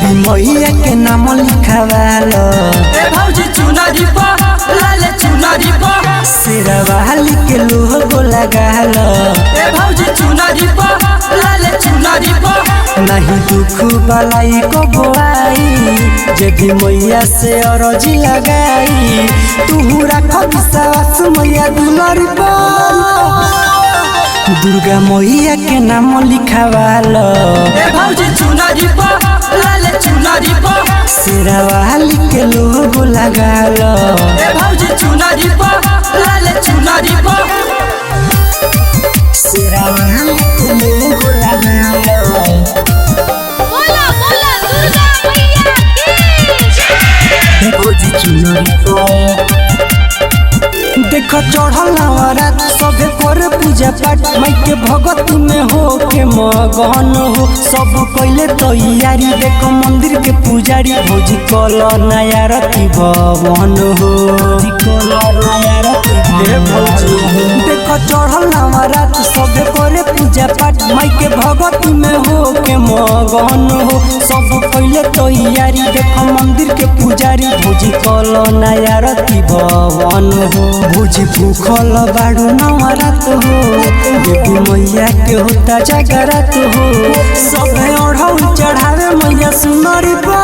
देवी मैया के नाम लिखवालो ए भौजी चुनरी पा लाले चुनरी पा शेरवाली के लोगो लगालो ए भौजी चुनरी पा लाले चुनरी पा नहीं दुख बलाई को बोआई देवी मैया से अरजी लगाई तू रख विश्वास मैया दुलरी पा दुर्गा मैया के नाम लिखवालो ए भौजी चुनरी पा लाले चुनरी पा शेरवाली के लोगो लगालो ए भौजी चुनरी पा लाले चुनरी पा शेरवाली के लोगो लगालो बोला बोला दुर्गा मैया की भौजी चुनरी पा देखो चढ़ल नवरात सबे करे पूजा पाठ माई के भगती में हो के मगन हो सब कैले तैयारी देखो मंदिर के पुजारी भौजी कल नया रति भवन हो देखो चढ़ल नवरात सबे करे पूजा पाठ माई के भगती में हो के मगन हो सब कैले तैयारी देखो मंदिर के पुजारी भौजी कल नया रति भवन हो भौजी भूखल बाड़ू नवरात हो देवी मैया के होता जागरात हो सब ओढ़ौल चढ़ावे मैया सुनरी पा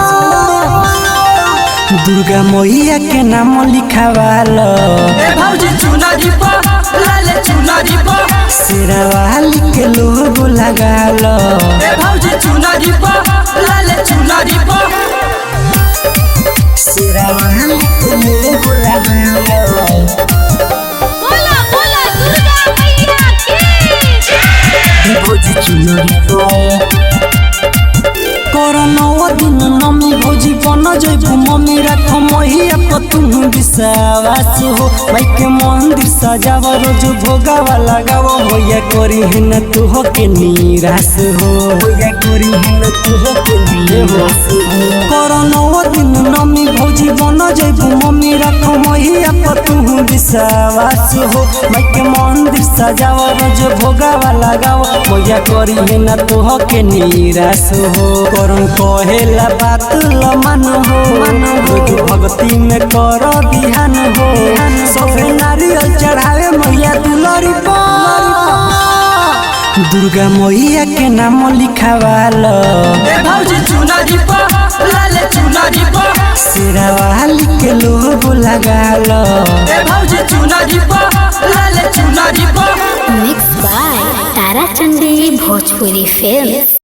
दुर्गा मैया के नाम लिखवालो ए भौजी चुनरी पा लाले चुनरी पा शेरवाली के लोगो लगालो ए भौजी चुनरी पा लाले चुनरी पा शेरवाली के लोगो लगालो बोला बोला दुर्गा मैया की भौजी चुनरी पा करनौ दिन नमी भौजी बन जइबू मम्मी रख मैया पर तू विश्वास हो माई के मंदिर सजाव रोज भोगावा लगाव मैया करी है न तू हो के निराश हो मैया करी है न तू हो के निराश हो करनौ दिन नमी भौजी बन जइबू मम्मी रख मैया पर तू विश्वास हो माई के मंदिर सजाव रोज भोगावा लगाव मैया करी है न तू हो के निराश हो करन कहेला बात ल मन हो रोज भक्ति में कर बिहान हो सबे नारियल चढ़ावे मैया दुलरी पा दुर्गा मैया के नाम लिखवालो ए भौजी चुनरी पा लाले चुनरी पा शेरवाली के लोगो लगालो ए भौजी चुनरी पा लाले चुनरी पा mix by Tara Chandi Bhojpuri films.